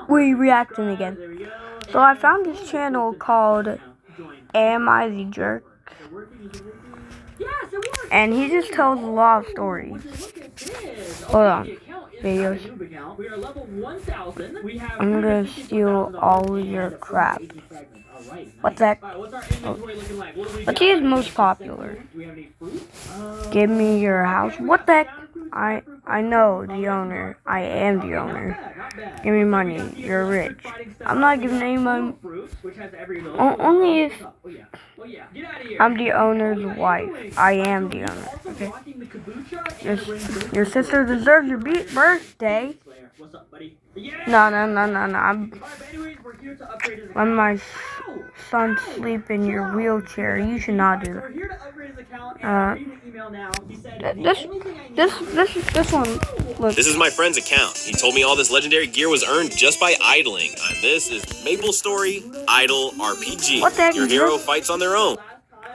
We reacting again. So I found this channel called amITheJerk, and he just tells a lot of stories. Hold on, videos. I'm gonna steal all of your crap. What's that? Oh. Let's see his most popular. Give me your house. What the heck? I know the owner. I am the owner. Give me money. You're rich. I'm not giving any money. Only if I'm the owner's wife. I am the owner. Okay. Your sister deserves your birthday. No. When my son sleep in your wheelchair, you should not do that. This one. Look. This is my friend's account. He told me all this legendary gear was earned just by idling. This is Maple Story Idle RPG. What the heck Your is hero this? fights on their own.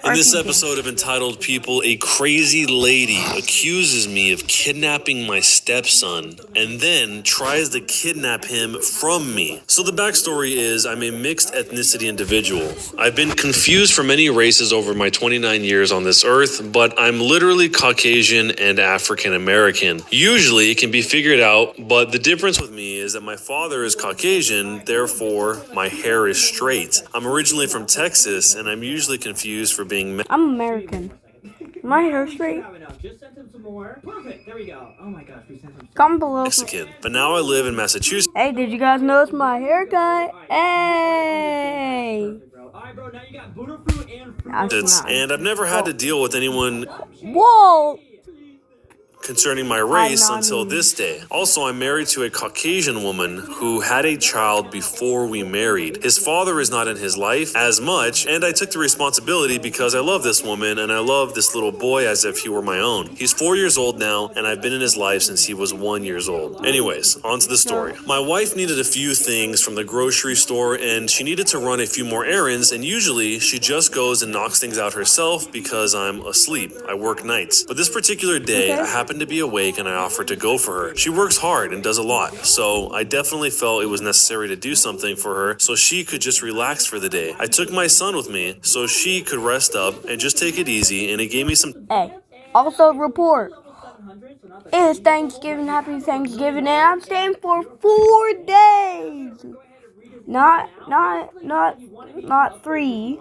In this episode of Entitled People, a crazy lady accuses me of kidnapping my stepson and then tries to kidnap him from me. So the backstory is I'm a mixed ethnicity individual. I've been confused for many races over my 29 years on this earth, but I'm literally Caucasian and African American. Usually it can be figured out, but the difference with me is that my father is Caucasian, therefore my hair is straight. I'm originally from Texas, and I'm usually confused for being I'm American. My hair straight. Comment below. Mexican, but now I live in Massachusetts. Hey, did you guys notice my haircut? Hey. And I've never had to deal with anyone Whoa. concerning my race until this day. Also, I'm married to a Caucasian woman who had a child before we married. His father is not in his life as much, and I took the responsibility because I love this woman and I love this little boy as if he were my own. He's 4 years old now, and I've been in his life since he was 1 year old. Anyways, on to the story. My wife needed a few things from the grocery store, and she needed to run a few more errands, and usually she just goes and knocks things out herself because I'm asleep. I work nights. But this particular day, I happened to be awake and I offered to go for her. She works hard and does a lot, so I definitely felt it was necessary to do something for her so she could just relax for the day. I took my son with me so she could rest up and just take it easy, and it gave me some... Hey, also report. It's Thanksgiving, happy Thanksgiving, and I'm staying for 4 days. Not 3,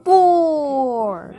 4.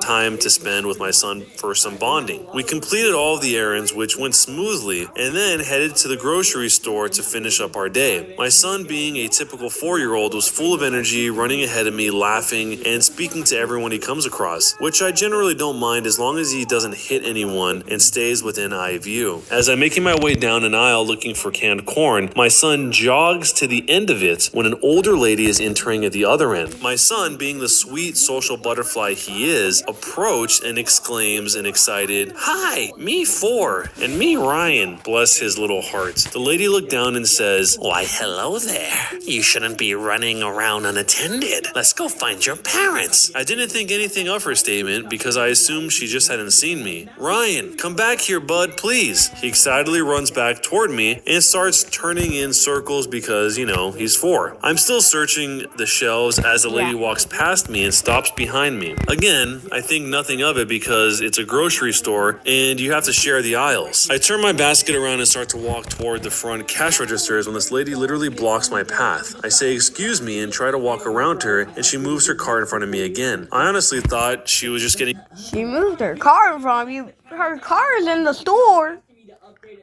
time to spend with my son for some bonding. We completed all of the errands, which went smoothly, and then headed to the grocery store to finish up our day. My son, being a typical 4-year-old, was full of energy, running ahead of me, laughing, and speaking to everyone he comes across, which I generally don't mind as long as he doesn't hit anyone and stays within eye view. As I'm making my way down an aisle looking for canned corn, my son jogs to the end of it when an older lady is entering at the other end. My son, being the sweet social butterfly he is, approached and exclaims in excited, "Hi, me 4, and me Ryan." Bless his little heart. The lady looked down and says, "Why, hello there. You shouldn't be running around unattended. Let's go find your parents." I didn't think anything of her statement because I assumed she just hadn't seen me. "Ryan, come back here, bud, please." He excitedly runs back toward me and starts turning in circles because, he's 4. I'm still searching the shelves as the lady walks past me and stops behind me. Again, I think nothing of it because it's a grocery store and you have to share the aisles. I turn my basket around and start to walk toward the front cash registers when this lady literally blocks my path. I say, "Excuse me," and try to walk around her, and she moves her car in front of me again. I honestly thought she was just getting... She moved her car in front of you. Her car is in the store.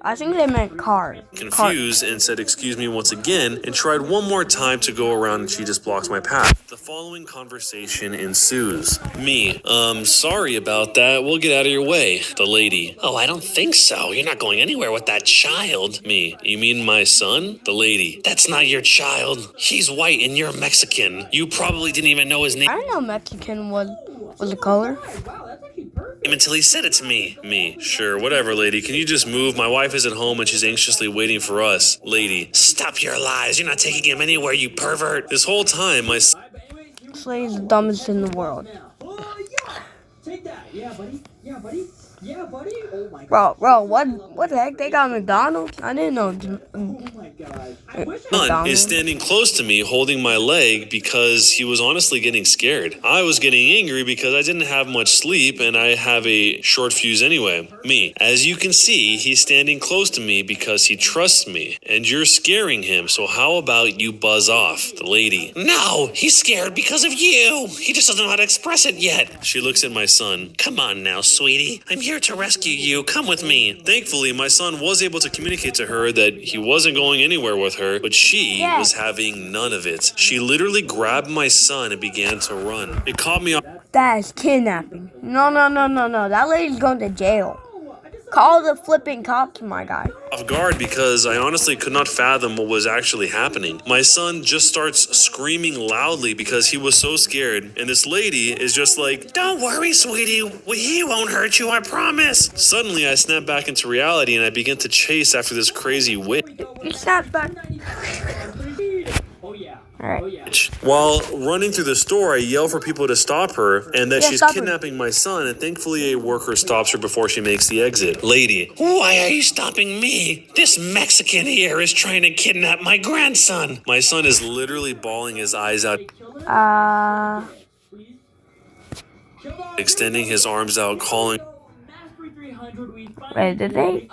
I think they meant car. Confused and said excuse me once again and tried one more time to go around and she just blocks my path. The following conversation ensues. Me, sorry about that. We'll get out of your way. The lady, "Oh, I don't think so. You're not going anywhere with that child." Me, "You mean my son?" The lady, "That's not your child. He's white and you're Mexican. You probably didn't even know his name." I didn't know Mexican was a color. Until he said it to me. Me, "Sure, whatever, lady. Can you just move? My wife is at home and she's anxiously waiting for us." Lady, "Stop your lies. You're not taking him anywhere, you pervert." This whole time, my... This lady's the dumbest in the world. Yeah, buddy. Oh my Bro, god. bro, what the heck? They got McDonald's? I didn't know Oh my god. I wish I Son is McDonald's. standing close to me holding my leg because he was honestly getting scared. I was getting angry because I didn't have much sleep and I have a short fuse anyway. Me. As you can see, he's standing close to me because he trusts me. And you're scaring him, so how about you buzz off? The lady. No, he's scared because of you. He just doesn't know how to express it yet. She looks at my son. Come on now, sweetie. I'm here to rescue you. Come with me. Thankfully, my son was able to communicate to her that he wasn't going anywhere with her, but she was having none of it. She literally grabbed my son and began to run. It caught me That is kidnapping. No, no, no, no, no. That lady's going to jail. Call the flipping cops, my guy. off guard because I honestly could not fathom what was actually happening. My son just starts screaming loudly because he was so scared, and this lady is just like, "Don't worry, sweetie, he won't hurt you, I promise." Suddenly, I snap back into reality and I begin to chase after this crazy witch. You snap back. Oh yeah. Alright. While running through the store, I yell for people to stop her and that Yeah, she's stop her. kidnapping my son, and thankfully a worker stops her before she makes the exit. Lady, why are you stopping me? This Mexican here is trying to kidnap my grandson. My son is literally bawling his eyes out, extending his arms out, calling, Wait, did they?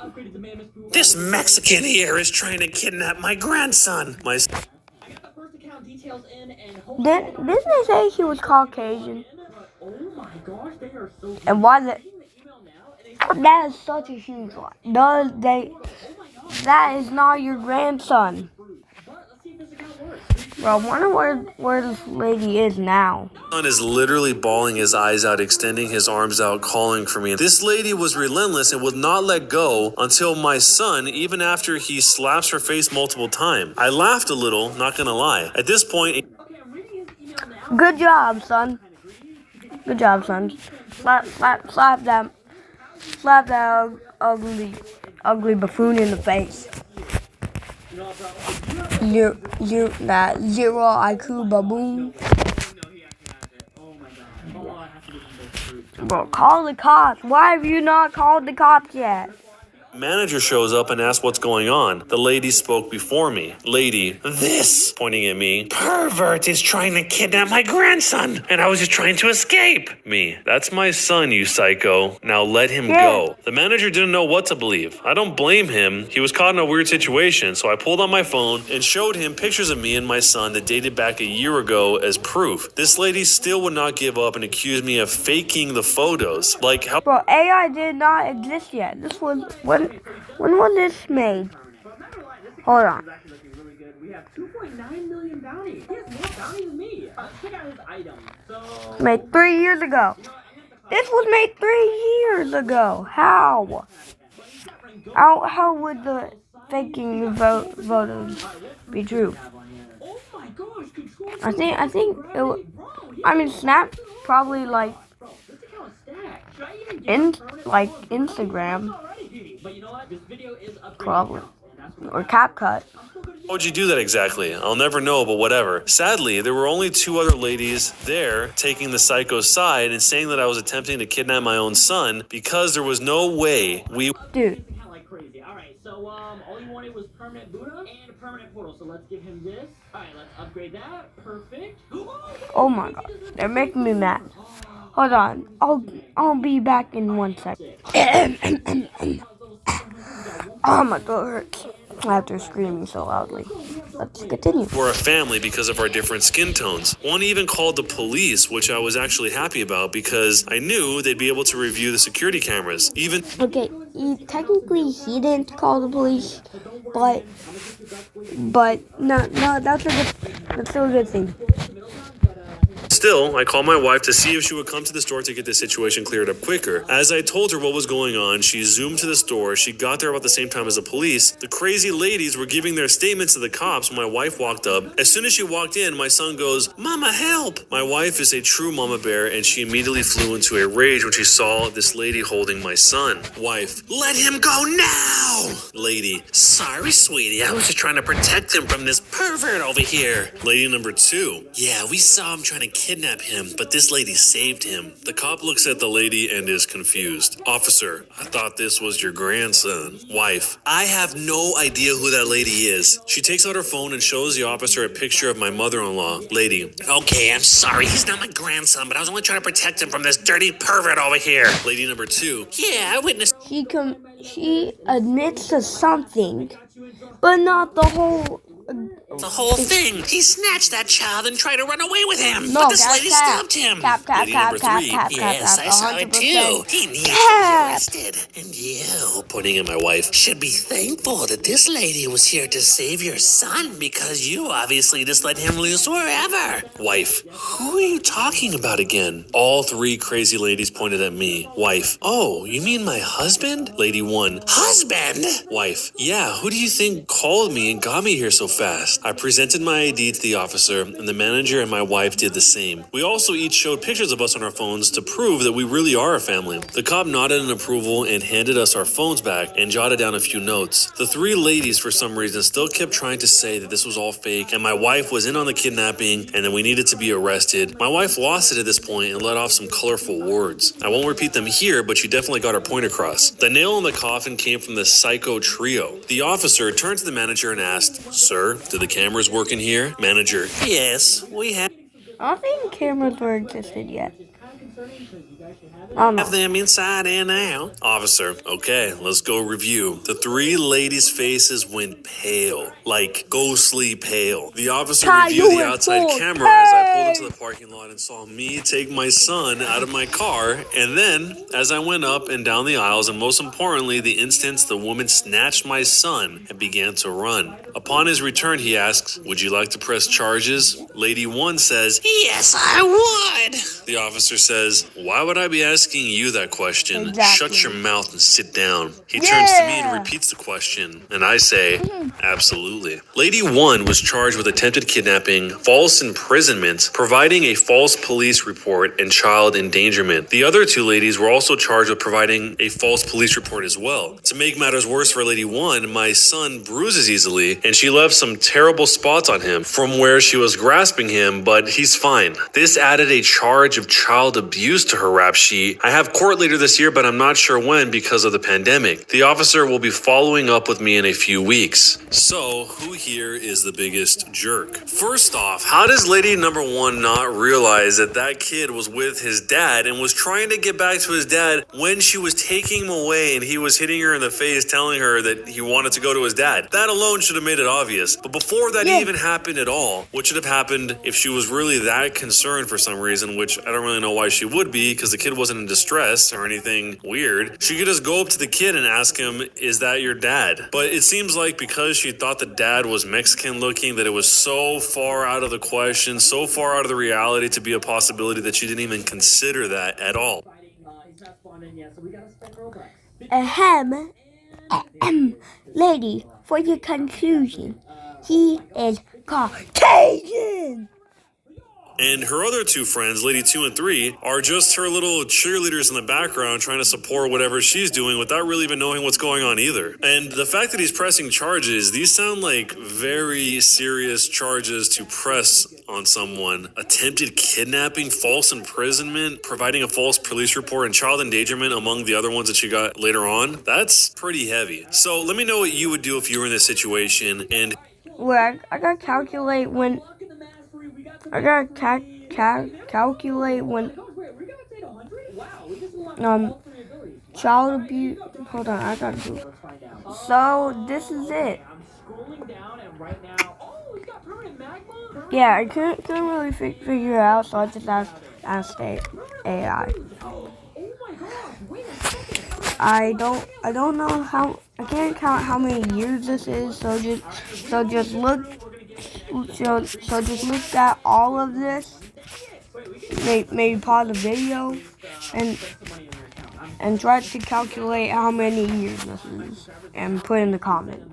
"This Mexican here is trying to kidnap my grandson." Didn't they say he was Caucasian? Oh my gosh, they are so And why the? That is such a huge lie. No, that is not your grandson. Bro, I wonder where this lady is now. My son is literally bawling his eyes out, extending his arms out, calling for me. This lady was relentless and would not let go until my son, even after he slaps her face multiple times. I laughed a little, not gonna lie. At this point, Good job, son. Good job, son. Slap that ugly buffoon in the face. You that zero IQ baboon. Bro, call the cops. Why have you not called the cops yet? manager shows up and asks what's going on. The lady spoke before me. Lady, this, pointing at me, pervert is trying to kidnap my grandson, and I was just trying to escape. Me, that's my son, you psycho. Now let him go. The manager didn't know what to believe. I don't blame him. He was caught in a weird situation, so I pulled out my phone and showed him pictures of me and my son that dated back a year ago as proof. This lady still would not give up and accused me of faking the photos. Like, how? Bro, AI did not exist yet. This was when was this made? Hold on. We have 2.9 million bounties. He has more bounties than me. Check out his items. So Made 3 years ago. This was made 3 years ago. How? How would the faking photos be true? oh my gosh, control. I think it. I mean, Snap probably like Bro, this account is stacked. Should I even give Instagram But you know what? This video is upgraded. probably or CapCut. How would you do that exactly? I'll never know, but whatever. Sadly, there were only 2 other ladies there taking the psycho's side and saying that I was attempting to kidnap my own son because there was no way we... Dude, Count like crazy. All right, so all you wanted was permanent Buddha and a permanent portal. So let's give him this. All right, let's upgrade that. Perfect. oh my god, they're making me mad. Hold on, I'll be back in 1 second. Oh, my throat hurts after screaming so loudly. Let's continue. We're a family because of our different skin tones. One even called the police, which I was actually happy about because I knew they'd be able to review the security cameras. Even... Okay, technically he didn't call the police, but no, that's still a good thing. Still, I called my wife to see if she would come to the store to get this situation cleared up quicker. As I told her what was going on, she zoomed to the store. She got there about the same time as the police. The crazy ladies were giving their statements to the cops when my wife walked up. As soon as she walked in, my son goes, "Mama, help!" My wife is a true mama bear, and she immediately flew into a rage when she saw this lady holding my son. Wife, let him go now! Lady, sorry, sweetie, I was just trying to protect him from this pervert over here. Lady number 2, yeah, we saw him trying to kidnap him, but this lady saved him. The cop looks at the lady and is confused. Officer, I thought this was your grandson. Wife, I have no idea who that lady is. She takes out her phone and shows the officer a picture of my mother-in-law. Lady, okay, I'm sorry. He's not my grandson, but I was only trying to protect him from this dirty pervert over here. Lady number 2, yeah, I witnessed. She admits to something, but not the whole. The whole thing. He snatched that child and tried to run away with him. No, but this lady stopped him. Lady number 3. Yes, I saw it too. He needs to be arrested. And you, pointing at my wife, should be thankful that this lady was here to save your son because you obviously just let him loose wherever. Wife, who are you talking about again? All 3 crazy ladies pointed at me. Wife, oh, you mean my husband? Lady 1, husband? Wife, yeah, who do you think called me and got me here so fast? I presented my ID to the officer, and the manager and my wife did the same. We also each showed pictures of us on our phones to prove that we really are a family. The cop nodded in approval and handed us our phones back and jotted down a few notes. The 3 ladies, for some reason, still kept trying to say that this was all fake and my wife was in on the kidnapping and that we needed to be arrested. My wife lost it at this point and let off some colorful words. I won't repeat them here, but she definitely got her point across. The nail in the coffin came from the psycho trio. The officer turned to the manager and asked, Sir, do the cameras work in here? Manager, yes, we have. I don't think cameras were existed yet. I don't know. Have them inside and out. Officer, okay, let's go review. The 3 ladies' faces went pale, like ghostly pale. The officer reviewed the outside camera as I pulled into the parking lot and saw me take my son out of my car. And then, as I went up and down the aisles, and most importantly, the instance the woman snatched my son and began to run. Upon his return, he asks, would you like to press charges? Lady 1 says, yes, I would. The officer says, why would I be asking you that question? Exactly. Shut your mouth and sit down. He turns to me and repeats the question, and I say, absolutely. Lady 1 was charged with attempted kidnapping, false imprisonment, providing a false police report, and child endangerment. The other 2 ladies were also charged with providing a false police report as well. To make matters worse for Lady 1, my son bruises easily, and she left some terrible spots on him from where she was grasping him, but he's fine. This added a charge of child abuse to her rap sheet. I have court later this year, but I'm not sure when because of the pandemic. The officer will be following up with me in a few weeks. So, who here is the biggest jerk? First off, how does lady number 1 not realize that that kid was with his dad and was trying to get back to his dad when she was taking him away and he was hitting her in the face telling her that he wanted to go to his dad? That alone should have made it obvious. But before that even happened at all, what should have happened if she was really that concerned for some reason, which I don't really know why she would be because the kid wasn't in distress or anything weird. She could just go up to the kid and ask him, is that your dad? But it seems like because she thought the dad was Mexican looking that it was so far out of the question, so far out of the reality to be a possibility that she didn't even consider that at all. Ahem. Lady, for your confusion, he is Caucasian. And her other 2 friends, Lady 2 and 3, are just her little cheerleaders in the background trying to support whatever she's doing without really even knowing what's going on either. And the fact that he's pressing charges, these sound like very serious charges to press on someone. Attempted kidnapping, false imprisonment, providing a false police report, and child endangerment among the other ones that you got later on. That's pretty heavy. So let me know what you would do if you were in this situation. And well, I gotta calculate when. I gotta calculate when. Child abuse. Hold on, I gotta do it. So this is it. Yeah, I couldn't really figure it out, so I just asked AI. I don't know how. I can't count how many years this is. So just look at all of this. Maybe pause the video and try to calculate how many years this is and put in the comments.